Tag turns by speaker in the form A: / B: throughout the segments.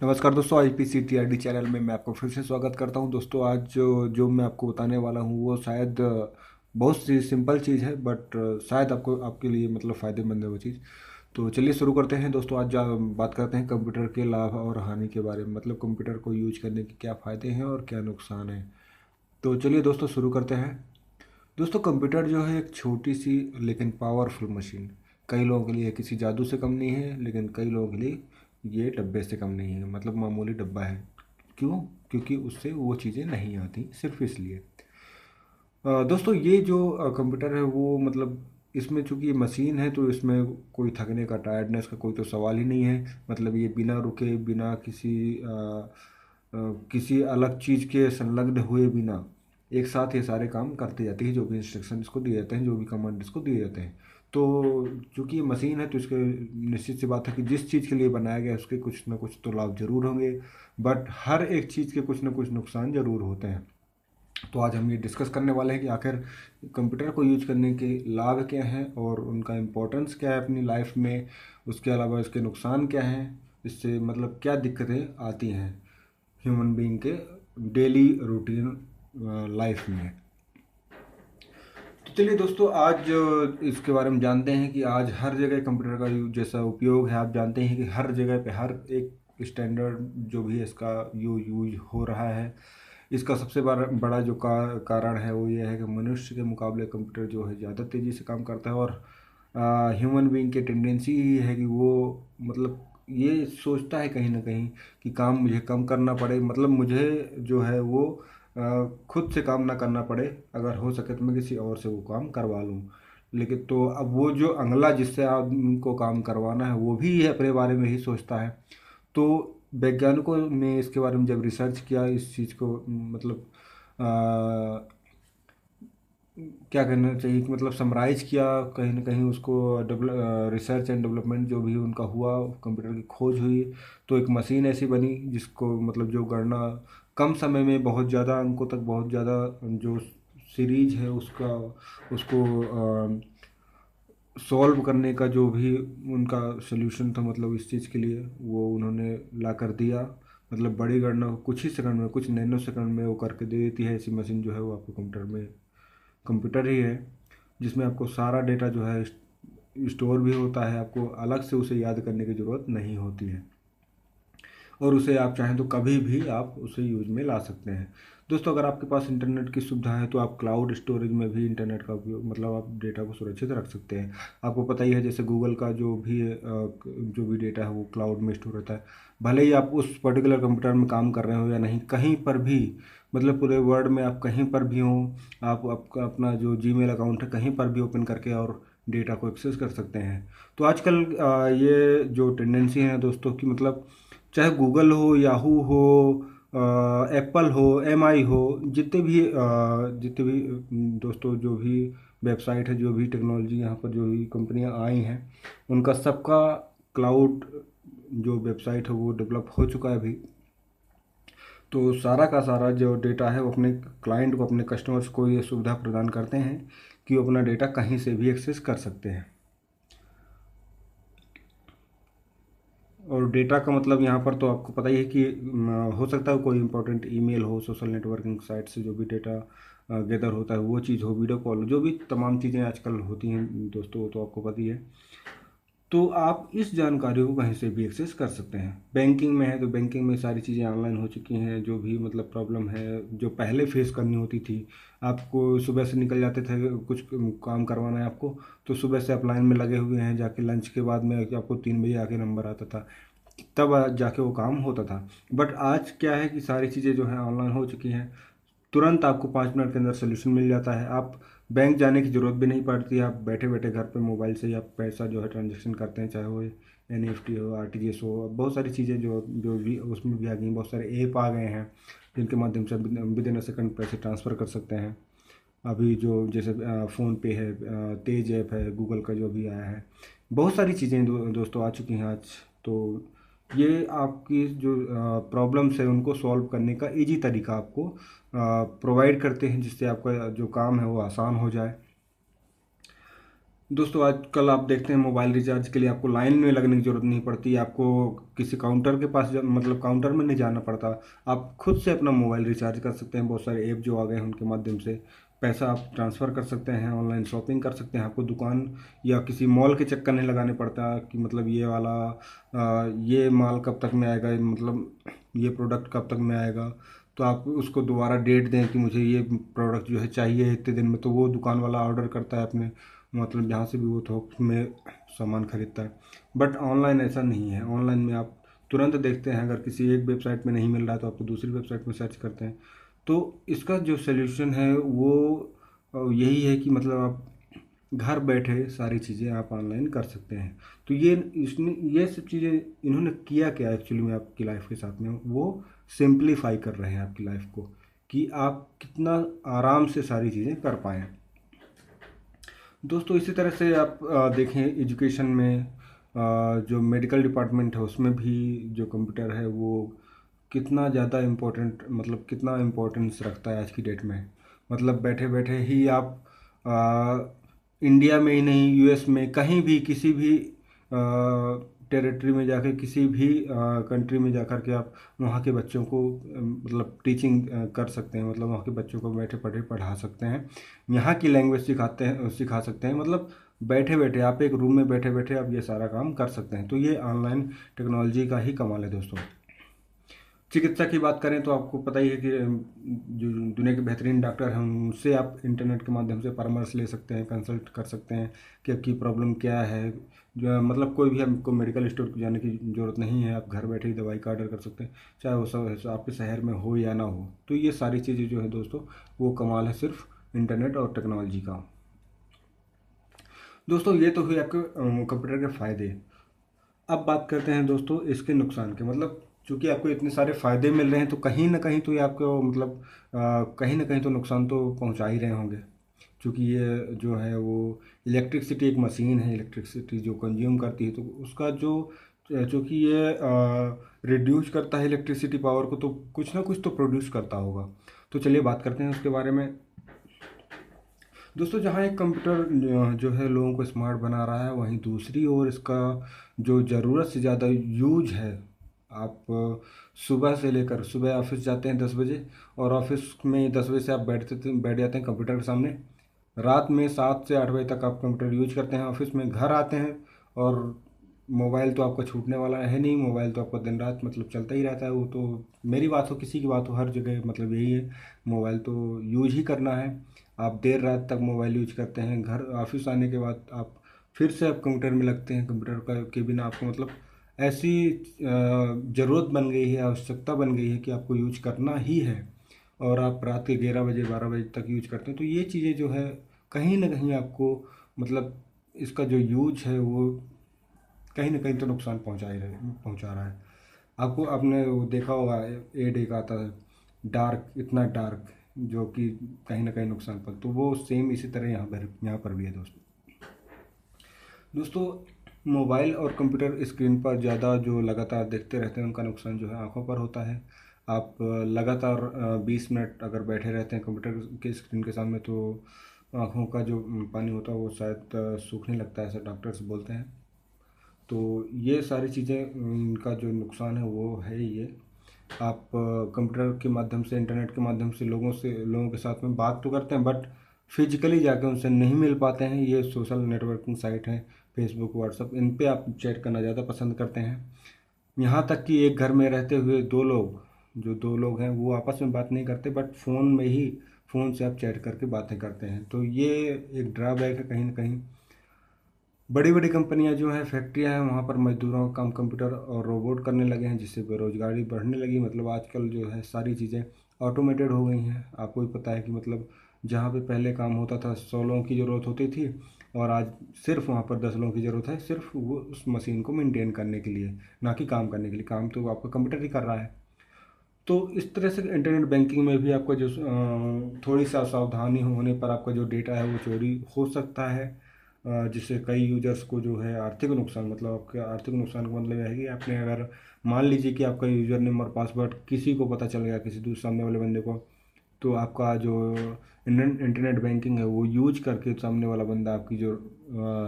A: नमस्कार दोस्तों, IPCTRD channel में मैं आपको फिर से स्वागत करता हूं। दोस्तों, आज जो मैं आपको बताने वाला हूं वो शायद बहुत सी सिंपल चीज़ है, बट शायद आपको आपके लिए मतलब फ़ायदेमंद है वो चीज़। तो चलिए शुरू करते हैं दोस्तों। आज बात करते हैं कंप्यूटर के लाभ और हानि के बारे में, मतलब कंप्यूटर को यूज करने के क्या फ़ायदे हैं और क्या नुकसान है। तो चलिए दोस्तों शुरू करते हैं। दोस्तों, कंप्यूटर जो है एक छोटी सी लेकिन पावरफुल मशीन। कई लोगों के लिए किसी जादू से कम नहीं है, लेकिन कई लोगों के लिए ये डब्बे से कम नहीं है, मतलब मामूली डब्बा है। क्यों? क्योंकि उससे वो चीज़ें नहीं आती, सिर्फ इसलिए। दोस्तों, ये जो कंप्यूटर है वो मतलब इसमें चूंकि ये मशीन है तो इसमें कोई थकने का, टायर्डनेस का कोई तो सवाल ही नहीं है। मतलब ये बिना रुके, बिना किसी अलग चीज़ के संलग्न हुए बिना एक साथ ये सारे काम करते जाती है। जो भी इंस्ट्रक्शन इसको दिए जाते हैं, जो भी कमांड इसको दिए जाते हैं। तो चूंकि ये मशीन है तो इसके निश्चित सी बात है कि जिस चीज़ के लिए बनाया गया है उसके कुछ ना कुछ तो लाभ जरूर होंगे, बट हर एक चीज़ के कुछ ना कुछ नुकसान जरूर होते हैं। तो आज हम ये डिस्कस करने वाले हैं कि आखिर कंप्यूटर को यूज करने के लाभ क्या हैं और उनका इम्पोर्टेंस क्या है अपनी लाइफ में। उसके अलावा इसके नुकसान क्या हैं, इससे मतलब क्या दिक्कतें आती हैं ह्यूमन बीइंग के डेली रूटीन लाइफ में। तो चलिए दोस्तों, आज इसके बारे में जानते हैं कि आज हर जगह कंप्यूटर का यूज जैसा उपयोग है। आप जानते हैं कि हर जगह पे हर एक स्टैंडर्ड जो भी है इसका यूज हो रहा है। इसका सबसे बड़ा जो कारण है वो ये है कि मनुष्य के मुकाबले कंप्यूटर जो है ज़्यादा तेज़ी से काम करता है। और ह्यूमन बीइंग की टेंडेंसी ही है कि वो मतलब ये सोचता है कहीं ना कहीं कि काम मुझे कम करना पड़े, मतलब मुझे जो है वो खुद से काम ना करना पड़े। अगर हो सके तो मैं किसी और से वो काम करवा लूँ। लेकिन तो अब वो जो अगला जिससे आपको काम करवाना है वो भी अपने बारे में ही सोचता है। तो वैज्ञानिकों ने इसके बारे में जब रिसर्च किया इस चीज़ को, मतलब क्या करना चाहिए कि मतलब समराइज किया कहीं ना कहीं उसको, रिसर्च एंड डेवलपमेंट जो भी उनका हुआ, कंप्यूटर की खोज हुई। तो एक मशीन ऐसी बनी जिसको मतलब जो गणना कम समय में बहुत ज़्यादा अंकों तक, बहुत ज़्यादा जो सीरीज है उसका, उसको सॉल्व करने का जो भी उनका सोल्यूशन था, मतलब इस चीज़ के लिए वो उन्होंने ला कर दिया। मतलब बड़ी गणना कुछ ही सेकंड में, कुछ नैनो सेकंड में वो करके दे देती है। ऐसी मशीन जो है वो आपको कंप्यूटर ही है, जिसमें आपको सारा डेटा जो है स्टोर भी होता है। आपको अलग से उसे याद करने की ज़रूरत नहीं होती है, और उसे आप चाहें तो कभी भी आप उसे यूज में ला सकते हैं। दोस्तों, अगर आपके पास इंटरनेट की सुविधा है तो आप क्लाउड स्टोरेज में भी इंटरनेट का उपयोग, मतलब आप डेटा को सुरक्षित रख सकते हैं। आपको पता ही है जैसे गूगल का जो भी डेटा है वो क्लाउड में स्टोर रहता है। भले ही आप उस पर्टिकुलर कंप्यूटर में काम कर रहे हो या नहीं, कहीं पर भी, मतलब पूरे वर्ल्ड में आप कहीं पर भी हो, आप आपका अपना जो जीमेल अकाउंट है कहीं पर भी ओपन करके और डेटा को एक्सेस कर सकते हैं। तो आजकल ये जो टेंडेंसी है दोस्तों की, मतलब चाहे गूगल हो, याहू हो, एप्पल हो, MI हो, जितने भी दोस्तों जो भी वेबसाइट है, जो भी टेक्नोलॉजी यहाँ पर जो भी कंपनियाँ आई हैं, उनका सबका क्लाउड जो वेबसाइट है वो डेवलप हो चुका है अभी। तो सारा का सारा जो डेटा है वो अपने क्लाइंट को, अपने कस्टमर्स को ये सुविधा प्रदान करते हैं कि वो अपना डेटा कहीं से भी एक्सेस कर सकते हैं। और डेटा का मतलब यहाँ पर तो आपको पता ही है कि हो सकता है कोई इंपॉर्टेंट ईमेल हो, सोशल नेटवर्किंग साइट से जो भी डेटा गैदर होता है वो चीज़ हो, वीडियो कॉल, जो भी तमाम चीज़ें आजकल होती हैं दोस्तों, वो तो आपको पता ही है। तो आप इस जानकारी को कहीं से भी एक्सेस कर सकते हैं। बैंकिंग में है तो बैंकिंग में सारी चीज़ें ऑनलाइन हो चुकी हैं। जो भी मतलब प्रॉब्लम है जो पहले फेस करनी होती थी, आपको सुबह से निकल जाते थे, कुछ काम करवाना है आपको, तो सुबह से आप लाइन में लगे हुए हैं, जाके लंच के बाद में आपको 3 बजे आके नंबर आता था, तब जाके वो काम होता था। बट आज क्या है कि सारी चीज़ें जो है ऑनलाइन हो चुकी हैं। तुरंत आपको 5 मिनट के अंदर सोल्यूशन मिल जाता है। आप बैंक जाने की ज़रूरत भी नहीं पड़ती। आप बैठे बैठे घर पे मोबाइल से ही आप पैसा जो है ट्रांजेक्शन करते हैं, चाहे वो NEFT हो, RTGS हो, बहुत सारी चीज़ें जो भी उसमें भी आ गई हैं। बहुत सारे ऐप आ गए हैं जिनके माध्यम से विद इन अ सेकंड पैसे ट्रांसफ़र कर सकते हैं। अभी जो जैसे फ़ोन पे है, तेज ऐप है, गूगल का जो भी आया है, बहुत सारी चीज़ें दोस्तों आ चुकी हैं आज। तो ये आपकी जो प्रॉब्लम्स है उनको सॉल्व करने का इजी तरीका आपको प्रोवाइड करते हैं, जिससे आपका जो काम है वो आसान हो जाए। दोस्तों आजकल आप देखते हैं मोबाइल रिचार्ज के लिए आपको लाइन में लगने की ज़रूरत नहीं पड़ती, आपको किसी काउंटर के पास मतलब काउंटर में नहीं जाना पड़ता। आप खुद से अपना मोबाइल रिचार्ज कर सकते हैं। बहुत सारे ऐप जो आ गए हैं उनके माध्यम से पैसा आप ट्रांसफ़र कर सकते हैं, ऑनलाइन शॉपिंग कर सकते हैं। आपको दुकान या किसी मॉल के चक्कर नहीं लगाने पड़ता कि मतलब ये वाला ये माल कब तक में आएगा, मतलब ये प्रोडक्ट कब तक में आएगा। तो आप उसको दोबारा डेट दें कि मुझे ये प्रोडक्ट जो है चाहिए इतने दिन में, तो वो दुकान वाला ऑर्डर करता है अपने मतलब जहाँ से भी वो थोक में सामान खरीदता है। बट ऑनलाइन ऐसा नहीं है। ऑनलाइन में आप तुरंत देखते हैं, अगर किसी एक वेबसाइट में नहीं मिल रहा है तो आपको दूसरी वेबसाइट में सर्च करते हैं। तो इसका जो सलूशन है वो यही है कि मतलब आप घर बैठे सारी चीज़ें आप ऑनलाइन कर सकते हैं। तो ये इसने ये सब चीज़ें इन्होंने किया क्या एक्चुअली में आपकी लाइफ के साथ में, वो सिंप्लीफाई कर रहे हैं आपकी लाइफ को कि आप कितना आराम से सारी चीज़ें कर पाएँ। दोस्तों इसी तरह से आप देखें एजुकेशन में जो मेडिकल डिपार्टमेंट है उसमें भी जो कंप्यूटर है वो कितना ज़्यादा इम्पोर्टेंट, मतलब कितना इम्पोर्टेंस रखता है आज की डेट में। मतलब बैठे बैठे ही आप इंडिया में ही नहीं, यूएस में कहीं भी किसी भी टेरिटरी में जाकर, किसी भी कंट्री में जाकर के आप वहाँ के बच्चों को मतलब टीचिंग कर सकते हैं। मतलब वहाँ के बच्चों को बैठे पढ़े पढ़ा सकते हैं, यहाँ की लैंग्वेज सिखा सकते हैं। मतलब बैठे बैठे आप एक रूम में बैठे बैठे आप ये सारा काम कर सकते हैं। तो ये ऑनलाइन टेक्नोलॉजी का ही कमाल है दोस्तों। चिकित्सा की बात करें तो आपको पता ही है कि जो दुनिया के बेहतरीन डॉक्टर हैं उनसे आप इंटरनेट के माध्यम से परामर्श ले सकते हैं, कंसल्ट कर सकते हैं कि आपकी प्रॉब्लम क्या है। जो मतलब कोई भी आपको मेडिकल स्टोर जाने की ज़रूरत नहीं है, आप घर बैठे ही दवाई का ऑर्डर कर सकते हैं, चाहे वो सब आपके शहर में हो या ना हो। तो ये सारी चीज़ें जो है दोस्तों वो कमाल है सिर्फ इंटरनेट और टेक्नोलॉजी का। दोस्तों ये तो हुई आपके कंप्यूटर के फ़ायदे। अब बात करते हैं दोस्तों इसके नुकसान के। मतलब चूंकि आपको इतने सारे फ़ायदे मिल रहे हैं तो कहीं ना कहीं तो ये आपको मतलब कहीं ना कहीं तो नुकसान तो पहुंचा ही रहे होंगे। क्योंकि ये जो है वो इलेक्ट्रिसिटी एक मशीन है, इलेक्ट्रिसिटी जो कंज्यूम करती है, तो उसका जो चूँकि ये रिड्यूस करता है इलेक्ट्रिसिटी पावर को, तो कुछ ना कुछ तो प्रोड्यूस करता होगा। तो चलिए बात करते हैं उसके बारे में। दोस्तों जहाँ एक कंप्यूटर जो है लोगों को स्मार्ट बना रहा है, वहीं दूसरी ओर इसका जो ज़रूरत से ज़्यादा यूज है। आप सुबह से लेकर सुबह ऑफिस जाते हैं 10 बजे, और ऑफिस में 10 बजे से आप बैठ जाते हैं कंप्यूटर के सामने। रात में 7 से 8 बजे तक आप कंप्यूटर यूज करते हैं, ऑफिस में घर आते हैं, और मोबाइल तो आपका छूटने वाला है नहीं। मोबाइल तो आपका दिन रात मतलब चलता ही रहता है। वो तो मेरी बात हो किसी की बात हो, हर जगह मतलब यही है, मोबाइल तो यूज ही करना है। आप देर रात तक मोबाइल यूज करते हैं, घर ऑफिस आने के बाद आप फिर से आप कंप्यूटर में लगते हैं। कंप्यूटर का के बिना आपको मतलब ऐसी ज़रूरत बन गई है, आवश्यकता बन गई है कि आपको यूज करना ही है। और आप रात के 11 बजे 12 बजे तक यूज करते हैं। तो ये चीज़ें जो है कहीं ना कहीं आपको मतलब इसका जो यूज है वो कहीं ना कहीं तो नुकसान पहुंचा रहा है। आपको आपने वो देखा होगा, एड एक आता है डार्क, इतना डार्क, जो कि कहीं ना कहीं नुकसान पर, तो वो सेम इसी तरह यहाँ पर भी है दोस्तों। दोस्तों मोबाइल और कंप्यूटर स्क्रीन पर ज़्यादा जो लगातार देखते रहते हैं उनका नुकसान जो है आंखों पर होता है। आप लगातार 20 मिनट अगर बैठे रहते हैं कंप्यूटर के स्क्रीन के सामने तो आंखों का जो पानी होता है वो शायद सूखने लगता है, ऐसा डॉक्टर्स बोलते हैं। तो ये सारी चीज़ें इनका जो नुकसान है वो है ही ये। आप कंप्यूटर के माध्यम से, इंटरनेट के माध्यम से लोगों के साथ में बात तो करते हैं, बट फिजिकली जाके उनसे नहीं मिल पाते हैं। ये सोशल नेटवर्किंग साइट है, फेसबुक व्हाट्सअप, इन पे आप चैट करना ज़्यादा पसंद करते हैं। यहाँ तक कि एक घर में रहते हुए दो लोग हैं वो आपस में बात नहीं करते, बट फ़ोन से आप चैट करके बातें करते हैं। तो ये एक ड्रॉबैक है कहीं ना कहीं। बड़ी बड़ी कंपनियां जो हैं, फैक्ट्रियां हैं, वहाँ पर मजदूरों का काम कंप्यूटर और रोबोट करने लगे हैं, जिससे बेरोजगारी बढ़ने लगी। मतलब आजकल जो है सारी चीज़ें ऑटोमेटेड हो गई हैं। आपको भी पता है कि मतलब जहाँ पे पहले काम होता था 100 लोगों की ज़रूरत होती थी, और आज सिर्फ वहाँ पर 10 लोगों की ज़रूरत है, सिर्फ वो उस मशीन को मेंटेन करने के लिए, ना कि काम करने के लिए। काम तो आपका कंप्यूटर ही कर रहा है। तो इस तरह से इंटरनेट बैंकिंग में भी आपका जो थोड़ी सा सावधानी होने पर आपका जो डेटा है वो चोरी हो सकता है, जिससे कई यूजर्स को जो है आर्थिक नुकसान, मतलब आपके आर्थिक नुकसान का मतलब यह है कि आपने अगर मान लीजिए कि आपका यूजर नेम और पासवर्ड किसी को पता चल गया, किसी दूसरे सामने वाले बंदे को, तो आपका जो इंटरनेट बैंकिंग है वो यूज करके सामने वाला बंदा आपकी जो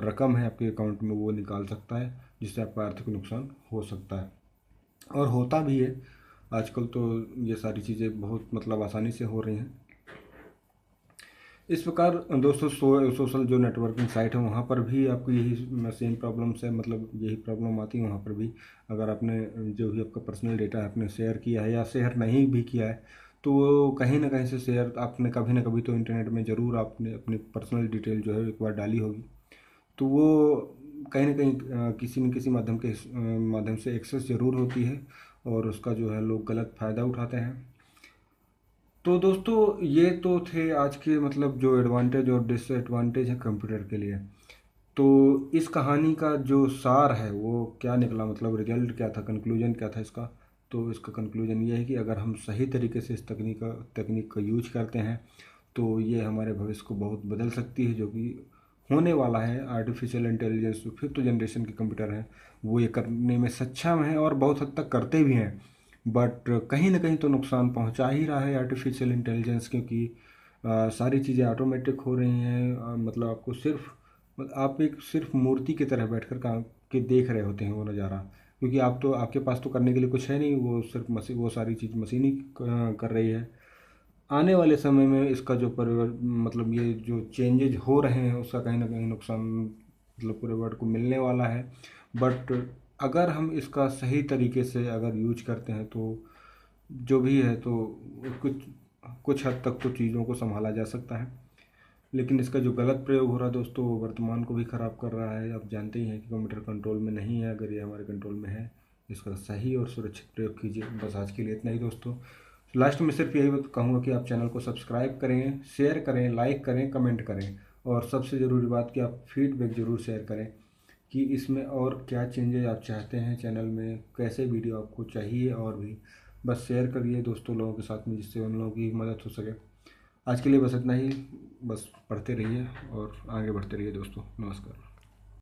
A: रकम है आपके अकाउंट में वो निकाल सकता है, जिससे आपका आर्थिक नुकसान हो सकता है और होता भी है। आजकल तो ये सारी चीज़ें बहुत मतलब आसानी से हो रही हैं। इस प्रकार दोस्तों सोशल जो नेटवर्किंग साइट है वहाँ पर भी आपको यही सेम प्रॉब्लम्स है, मतलब यही प्रॉब्लम आती है वहाँ पर भी। अगर आपने जो भी आपका पर्सनल डेटा है आपने शेयर किया है या शेयर नहीं भी किया है, तो वो कहीं ना कहीं से शेयर आपने कभी ना कभी तो इंटरनेट में ज़रूर आपने अपनी पर्सनल डिटेल जो है एक बार डाली होगी, तो वो कहीं ना कहीं किसी न किसी माध्यम से एक्सेस ज़रूर होती है और उसका जो है लोग गलत फ़ायदा उठाते हैं। तो दोस्तों ये तो थे आज के मतलब जो एडवांटेज और डिसएडवांटेज है कंप्यूटर के लिए। तो इस कहानी का जो सार है वो क्या निकला, मतलब रिजल्ट क्या था, कंक्लूजन क्या था इसका। तो इसका कंक्लूजन ये है कि अगर हम सही तरीके से इस तकनीक का यूज करते हैं तो ये हमारे भविष्य को बहुत बदल सकती है, जो कि होने वाला है। आर्टिफिशियल इंटेलिजेंस जो 5th जनरेशन के कंप्यूटर हैं वो ये करने में सक्षम है और बहुत हद तक करते भी हैं, बट कहीं ना कहीं तो नुकसान पहुंचा ही रहा है आर्टिफिशियल इंटेलिजेंस, क्योंकि सारी चीज़ें ऑटोमेटिक हो रही हैं। मतलब आपको आप एक सिर्फ मूर्ति की तरह बैठकर काम के देख रहे होते हैं वो नज़ारा, क्योंकि आपके पास तो करने के लिए कुछ है नहीं, वो सिर्फ मशीन वो सारी चीज़ मशीन ही कर रही है। आने वाले समय में इसका जो मतलब ये जो चेंजेज हो रहे हैं उसका कहीं ना कहीं नुकसान मतलब पूरे वर्ल्ड को मिलने वाला है। बट अगर हम इसका सही तरीके से अगर यूज करते हैं तो जो भी है तो कुछ कुछ हद तक तो चीज़ों को संभाला जा सकता है। लेकिन इसका जो गलत प्रयोग हो रहा है दोस्तों वो वर्तमान को भी ख़राब कर रहा है। आप जानते ही हैं कि कंप्यूटर कंट्रोल में नहीं है, अगर ये हमारे कंट्रोल में है इसका सही और सुरक्षित प्रयोग कीजिए। बस आज के लिए इतना ही दोस्तों। लास्ट में सिर्फ यही कहूँगा कि आप चैनल को सब्सक्राइब करें, शेयर करें, लाइक करें, कमेंट करें और सबसे ज़रूरी बात कि आप फीडबैक ज़रूर शेयर करें कि इसमें और क्या चेंजेस आप चाहते हैं चैनल में, कैसे वीडियो आपको चाहिए, और भी बस शेयर करिए दोस्तों लोगों के साथ में जिससे उन लोगों की मदद हो सके। आज के लिए बस इतना ही। बस पढ़ते रहिए और आगे बढ़ते रहिए दोस्तों। नमस्कार।